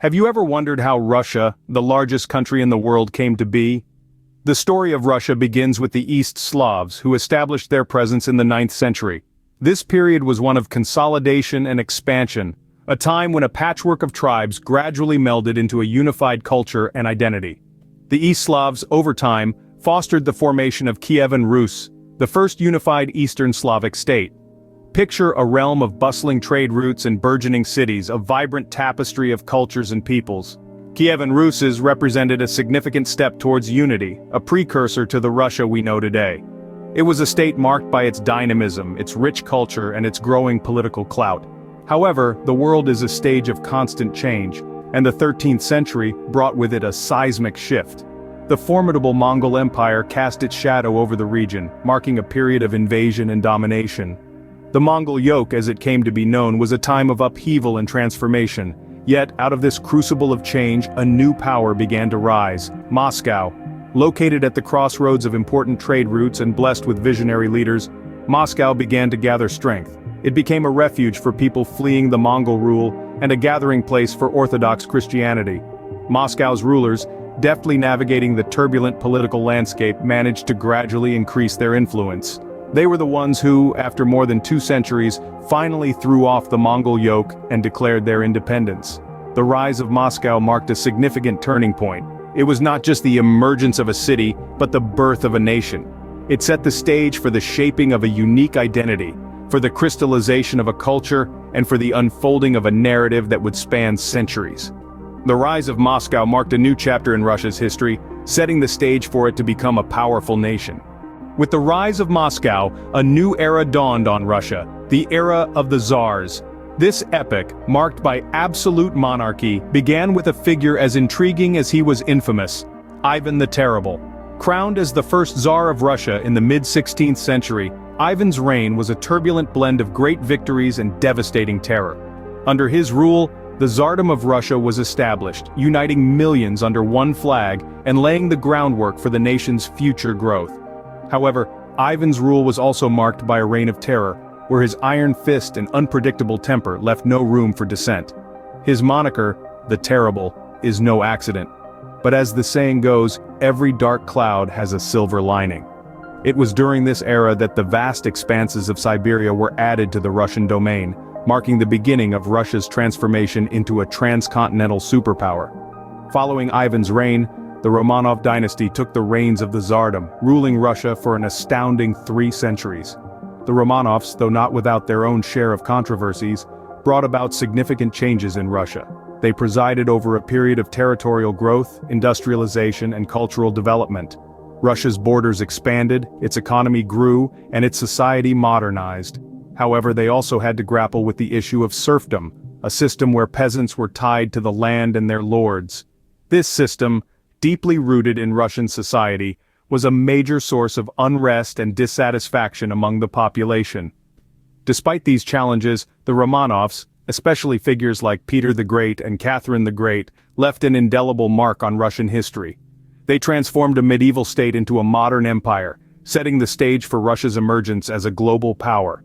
Have you ever wondered how Russia, the largest country in the world, came to be? The story of Russia begins with the East Slavs, who established their presence in the 9th century. This period was one of consolidation and expansion, a time when a patchwork of tribes gradually melded into a unified culture and identity. The East Slavs, over time, fostered the formation of Kievan Rus, the first unified Eastern Slavic state. Picture a realm of bustling trade routes and burgeoning cities, a vibrant tapestry of cultures and peoples. Kievan Rus represented a significant step towards unity, a precursor to the Russia we know today. It was a state marked by its dynamism, its rich culture, and its growing political clout. However, the world is a stage of constant change, and the 13th century brought with it a seismic shift. The formidable Mongol Empire cast its shadow over the region, marking a period of invasion and domination. The Mongol yoke, as it came to be known, was a time of upheaval and transformation. Yet, out of this crucible of change, a new power began to rise: Moscow. Located at the crossroads of important trade routes and blessed with visionary leaders, Moscow began to gather strength. It became a refuge for people fleeing the Mongol rule and a gathering place for Orthodox Christianity. Moscow's rulers, deftly navigating the turbulent political landscape, managed to gradually increase their influence. They were the ones who, after more than 2 centuries, finally threw off the Mongol yoke and declared their independence. The rise of Moscow marked a significant turning point. It was not just the emergence of a city, but the birth of a nation. It set the stage for the shaping of a unique identity, for the crystallization of a culture, and for the unfolding of a narrative that would span centuries. The rise of Moscow marked a new chapter in Russia's history, setting the stage for it to become a powerful nation. With the rise of Moscow, a new era dawned on Russia, the era of the Tsars. This epoch, marked by absolute monarchy, began with a figure as intriguing as he was infamous: Ivan the Terrible. Crowned as the first Tsar of Russia in the mid-16th century, Ivan's reign was a turbulent blend of great victories and devastating terror. Under his rule, the Tsardom of Russia was established, uniting millions under one flag and laying the groundwork for the nation's future growth. However, Ivan's rule was also marked by a reign of terror, where his iron fist and unpredictable temper left no room for dissent. His moniker, the Terrible, is no accident. But as the saying goes, every dark cloud has a silver lining. It was during this era that the vast expanses of Siberia were added to the Russian domain, marking the beginning of Russia's transformation into a transcontinental superpower. Following Ivan's reign, the Romanov dynasty took the reins of the Tsardom, ruling Russia for an astounding 3 centuries. The Romanovs, though not without their own share of controversies, brought about significant changes in Russia. They presided over a period of territorial growth, industrialization, and cultural development. Russia's borders expanded, its economy grew, and its society modernized. However, they also had to grapple with the issue of serfdom, a system where peasants were tied to the land and their lords. This system, deeply rooted in Russian society, was a major source of unrest and dissatisfaction among the population. Despite these challenges, the Romanovs, especially figures like Peter the Great and Catherine the Great, left an indelible mark on Russian history. They transformed a medieval state into a modern empire, setting the stage for Russia's emergence as a global power.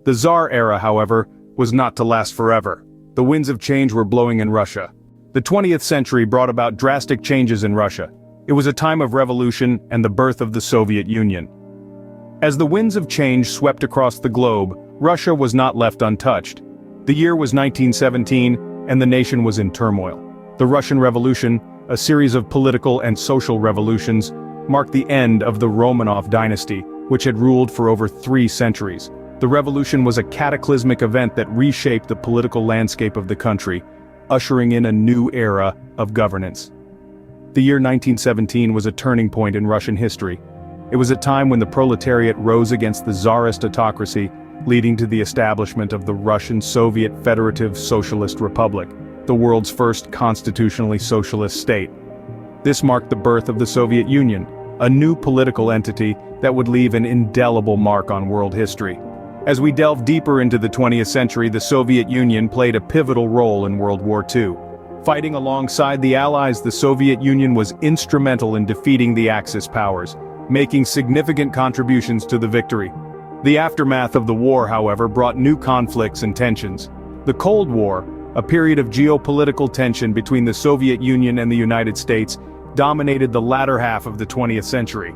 The Tsar era, however, was not to last forever. The winds of change were blowing in Russia. The 20th century brought about drastic changes in Russia. It was a time of revolution and the birth of the Soviet Union. As the winds of change swept across the globe, Russia was not left untouched. The year was 1917, and the nation was in turmoil. The Russian Revolution, a series of political and social revolutions, marked the end of the Romanov dynasty, which had ruled for over 3 centuries. The revolution was a cataclysmic event that reshaped the political landscape of the country, ushering in a new era of governance. The year 1917 was a turning point in Russian history. It was a time when the proletariat rose against the Tsarist autocracy, leading to the establishment of the Russian Soviet Federative Socialist Republic, the world's first constitutionally socialist state. This marked the birth of the Soviet Union, a new political entity that would leave an indelible mark on world history. As we delve deeper into the 20th century, the Soviet Union played a pivotal role in World War II. Fighting alongside the Allies, the Soviet Union was instrumental in defeating the Axis powers, making significant contributions to the victory. The aftermath of the war, however, brought new conflicts and tensions. The Cold War, A period of geopolitical tension between the Soviet Union and the United States dominated the latter half of the 20th century.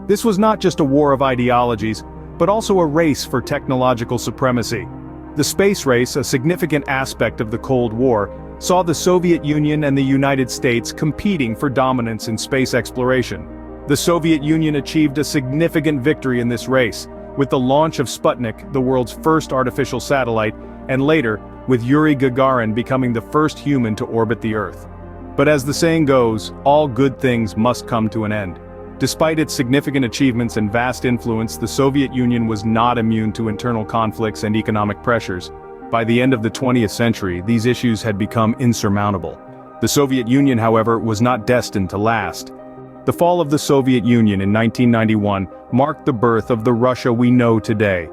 This was not just a war of ideologies, but also a race for technological supremacy. The space race, a significant aspect of the Cold War, saw the Soviet Union and the United States competing for dominance in space exploration. The Soviet Union achieved a significant victory in this race, with the launch of Sputnik, the world's first artificial satellite, and later, with Yuri Gagarin becoming the first human to orbit the Earth. But as the saying goes, all good things must come to an end. Despite its significant achievements and vast influence, the Soviet Union was not immune to internal conflicts and economic pressures. By the end of the 20th century, these issues had become insurmountable. The Soviet Union, however, was not destined to last. The fall of the Soviet Union in 1991 marked the birth of the Russia we know today.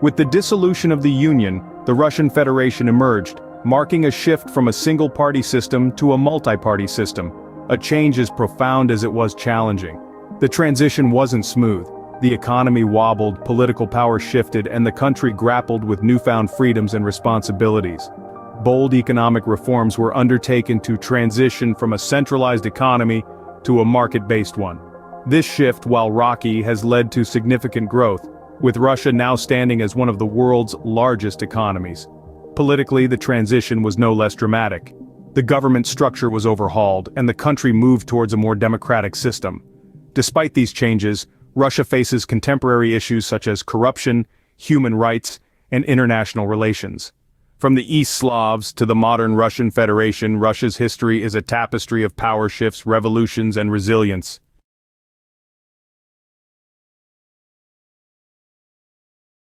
With the dissolution of the Union, the Russian Federation emerged, marking a shift from a single-party system to a multi-party system, a change as profound as it was challenging. The transition wasn't smooth. The economy wobbled, political power shifted, and the country grappled with newfound freedoms and responsibilities. Bold economic reforms were undertaken to transition from a centralized economy to a market-based one. This shift, while rocky, has led to significant growth, with Russia now standing as one of the world's largest economies. Politically, the transition was no less dramatic. The government structure was overhauled, and the country moved towards a more democratic system. Despite these changes, Russia faces contemporary issues such as corruption, human rights, and international relations. From the East Slavs to the modern Russian Federation, Russia's history is a tapestry of power shifts, revolutions, and resilience.